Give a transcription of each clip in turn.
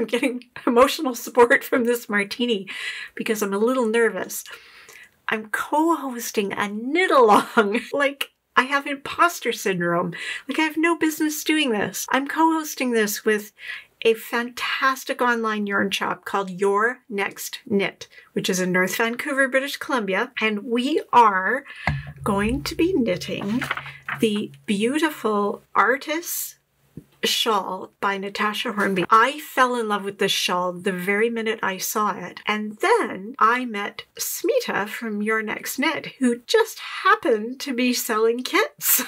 I'm getting emotional support from this martini because I'm a little nervous. I'm co-hosting a knit-along. Like, I have imposter syndrome. Like, I have no business doing this. I'm co-hosting this with a fantastic online yarn shop called Your Next Knit, which is in North Vancouver, British Columbia. And we are going to be knitting the beautiful ARTUS shawl by Natasha Hornby. I fell in love with this shawl the very minute I saw it. And then I met Smita from Your Next Knit, who just happened to be selling kits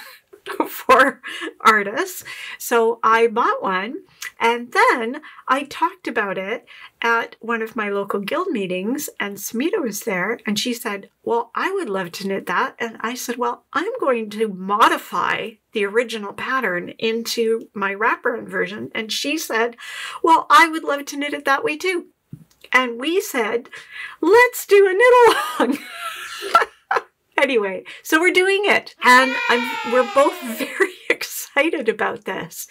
for ARTUS. So I bought one, and then I talked about it at one of my local guild meetings, and Smita was there, and she said, well, I would love to knit that. And I said, well, I'm going to modify the original pattern into my wraparound version. And she said, well, I would love to knit it that way too. And we said, let's do a knit-along. Anyway, so we're doing it, and we're both very excited about this.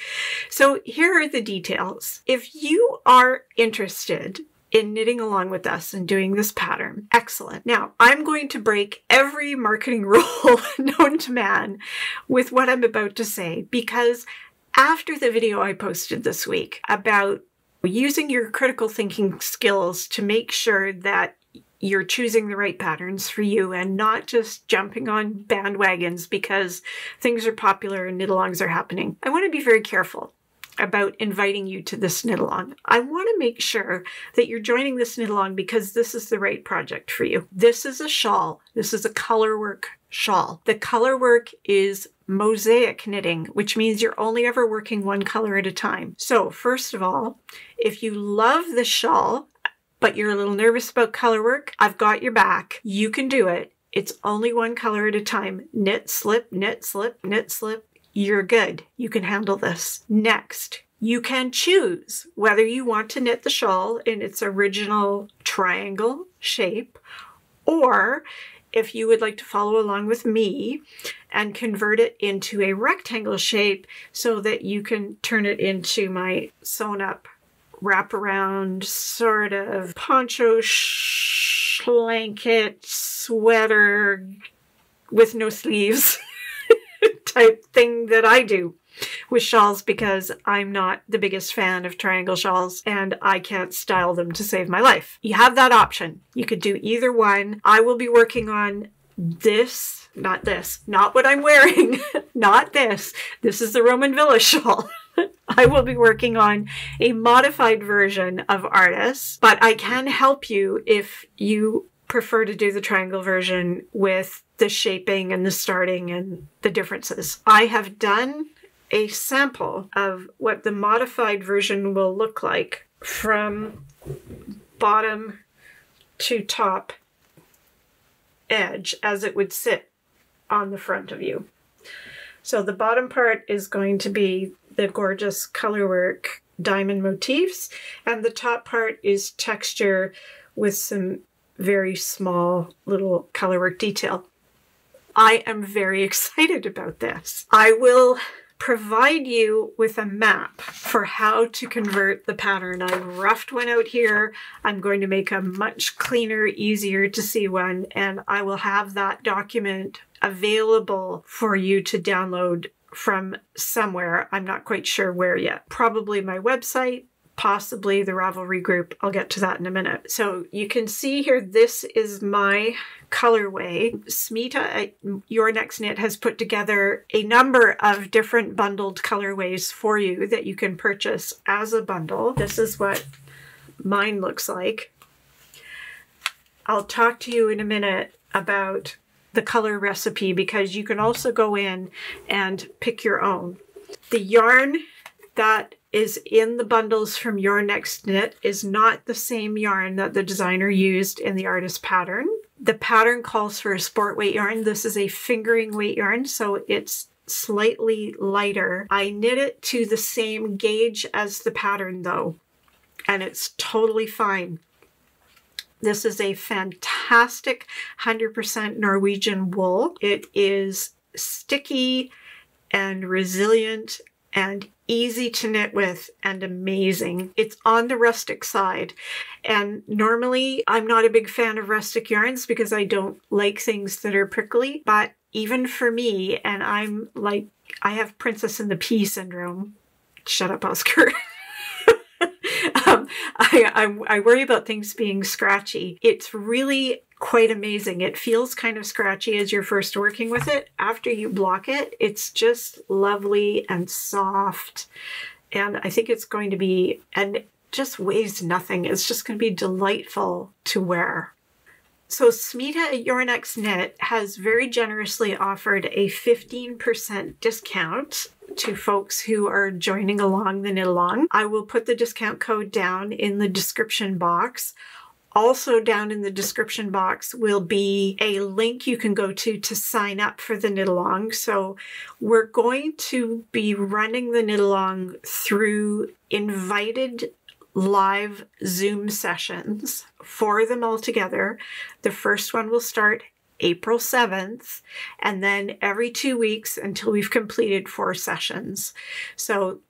So here are the details. If you are interested in knitting along with us and doing this pattern, excellent. Now, I'm going to break every marketing rule known to man with what I'm about to say, because after the video I posted this week about using your critical thinking skills to make sure that you're choosing the right patterns for you and not just jumping on bandwagons because things are popular and knit-alongs are happening, I want to be very careful about inviting you to this knit-along. I want to make sure that you're joining this knit-along because this is the right project for you. This is a shawl. This is a colorwork shawl. The colorwork is mosaic knitting, which means you're only ever working one color at a time. So first of all, if you love the shawl, but you're a little nervous about color work, I've got your back. You can do it. It's only one color at a time. Knit, slip, knit, slip, knit, slip. You're good. You can handle this. Next, you can choose whether you want to knit the shawl in its original triangle shape, or if you would like to follow along with me and convert it into a rectangle shape so that you can turn it into my sewn up wraparound sort of poncho blanket sweater with no sleeves type thing that I do with shawls, because I'm not the biggest fan of triangle shawls and I can't style them to save my life. You have that option. You could do either one. I will be working on this, not what I'm wearing, not this. This is the Roman Villa shawl. I will be working on a modified version of ARTUS, but I can help you if you prefer to do the triangle version with the shaping and the starting and the differences. I have done a sample of what the modified version will look like from bottom to top edge as it would sit on the front of you. So the bottom part is going to be the gorgeous colorwork diamond motifs, and the top part is texture with some very small little colorwork detail. I am very excited about this. I will provide you with a map for how to convert the pattern. I've roughed one out here. I'm going to make a much cleaner, easier to see one, and I will have that document available for you to download from somewhere. I'm not quite sure where yet. Probably my website, possibly the Ravelry group. I'll get to that in a minute. So you can see here, this is my colorway. Smita at Your Next Knit has put together a number of different bundled colorways for you that you can purchase as a bundle. This is what mine looks like. I'll talk to you in a minute about the color recipe, because you can also go in and pick your own. The yarn that is in the bundles from Your Next Knit is not the same yarn that the designer used in the ARTUS pattern. The pattern calls for a sport weight yarn. This is a fingering weight yarn, so it's slightly lighter. I knit it to the same gauge as the pattern though, and it's totally fine. This is a fantastic 100% Norwegian wool. It is sticky and resilient and easy to knit with and amazing. It's on the rustic side. And normally I'm not a big fan of rustic yarns because I don't like things that are prickly, but even for me, and I'm like, I have Princess and the Pea syndrome. Shut up, Oscar. I worry about things being scratchy. It's really quite amazing. It feels kind of scratchy as you're first working with it. After you block it, it's just lovely and soft. And I think it's going to be, and it just weighs nothing. It's just going to be delightful to wear. So Smita at Your Next Knit has very generously offered a 15% discount to folks who are joining along the knit-along. I will put the discount code down in the description box. Also down in the description box will be a link you can go to sign up for the knit-along. So we're going to be running the knit-along through invited live Zoom sessions, 4 of them all together. The first one will start April 7th, and then every 2 weeks until we've completed 4 sessions. So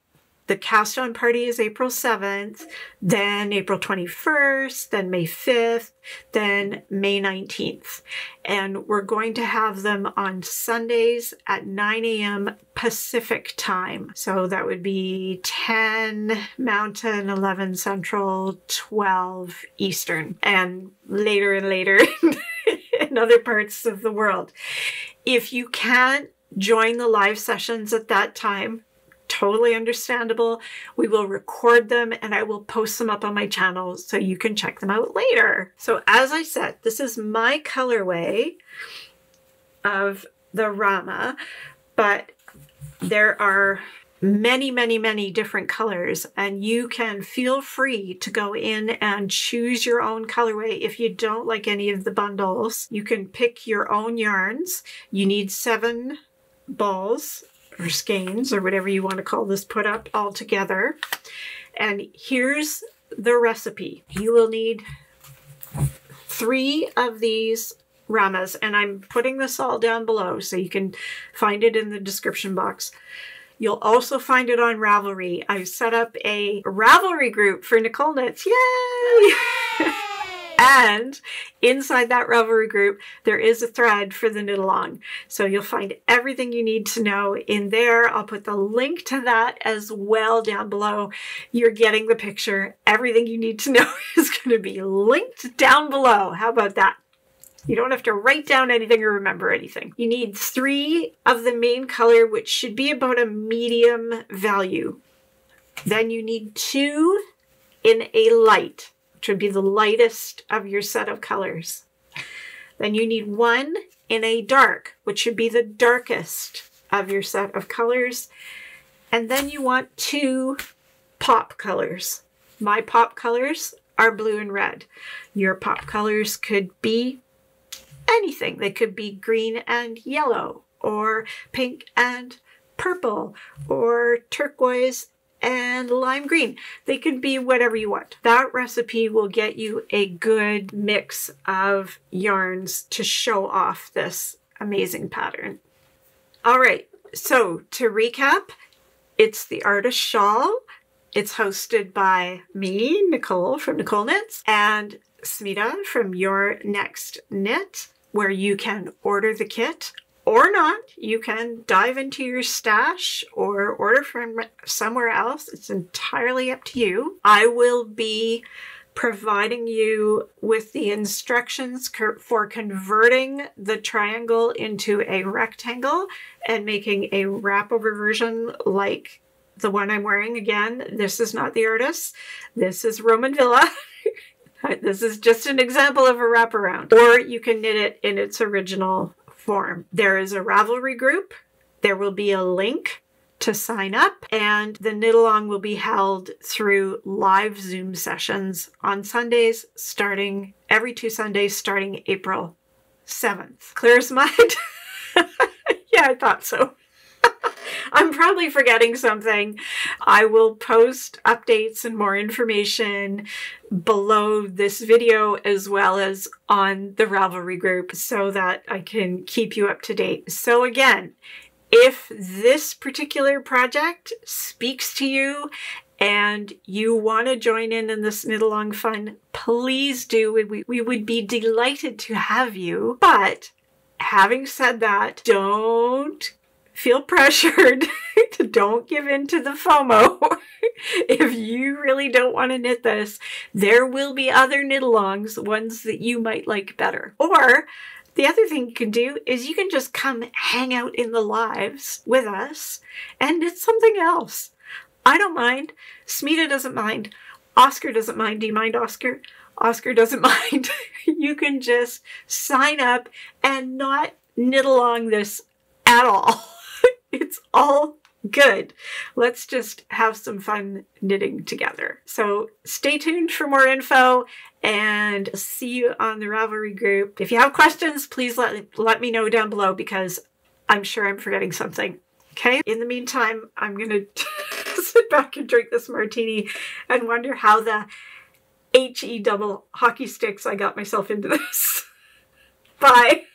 the cast on party is April 7th, then April 21st, then May 5th, then May 19th. And we're going to have them on Sundays at 9 a.m. Pacific time. So that would be 10 Mountain, 11 Central, 12 Eastern, and later in other parts of the world. If you can't join the live sessions at that time, totally understandable. We will record them and I will post them up on my channel so you can check them out later. So as I said, this is my colorway of the Rama, but there are many, many, many different colors, and you can feel free to go in and choose your own colorway. If you don't like any of the bundles, you can pick your own yarns. You need 7 balls or skeins or whatever you want to call this put up all together. And here's the recipe. You will need 3 of these Ramas, and I'm putting this all down below so you can find it in the description box. You'll also find it on Ravelry. I've set up a Ravelry group for Knicoleknits. Yay! And inside that Ravelry group, there is a thread for the knit-along. So you'll find everything you need to know in there. I'll put the link to that as well down below. You're getting the picture. Everything you need to know is going to be linked down below. How about that? You don't have to write down anything or remember anything. You need 3 of the main color, which should be about a medium value. Then you need 2 in a light, which would be the lightest of your set of colors. Then you need 1 in a dark, which should be the darkest of your set of colors. And then you want 2 pop colors. My pop colors are blue and red. Your pop colors could be anything. They could be green and yellow, or pink and purple, or turquoise and lime green. They could be whatever you want. That recipe will get you a good mix of yarns to show off this amazing pattern. All right, so to recap, it's the ARTUS shawl. It's hosted by me, Nicole from Knicoleknits, and Smita from Your Next Knit, where you can order the kit or not. You can dive into your stash or order from somewhere else. It's entirely up to you. I will be providing you with the instructions for converting the triangle into a rectangle and making a wrap-over version like the one I'm wearing. Again, this is not the ARTUS. This is Roman Villa. This is just an example of a wraparound. Or you can knit it in its original form. There is a Ravelry group. There will be a link to sign up, and the knit-along will be held through live Zoom sessions on Sundays, starting every 2 Sundays, starting April 7th. Clear as mud? Yeah, I thought so. I'm probably forgetting something. I will post updates and more information below this video as well as on the Ravelry group so that I can keep you up to date. So again, If this particular project speaks to you and you want to join in this knit-along fun, please do. We would be delighted to have you. But having said that, don't feel pressured. Don't give in to the FOMO. If you really don't want to knit this, there will be other knit-alongs, ones that you might like better. Or the other thing you can do is you can just come hang out in the lives with us and knit something else. I don't mind. Smita doesn't mind. Oscar doesn't mind. Do you mind, Oscar? Oscar doesn't mind. You can just sign up and not knit along this at all. It's all good. Let's just have some fun knitting together. So stay tuned for more info and see you on the Ravelry group. If you have questions, please let me know down below because I'm sure I'm forgetting something. Okay? In the meantime, I'm going to sit back and drink this martini and wonder how the HE double hockey sticks I got myself into this. Bye.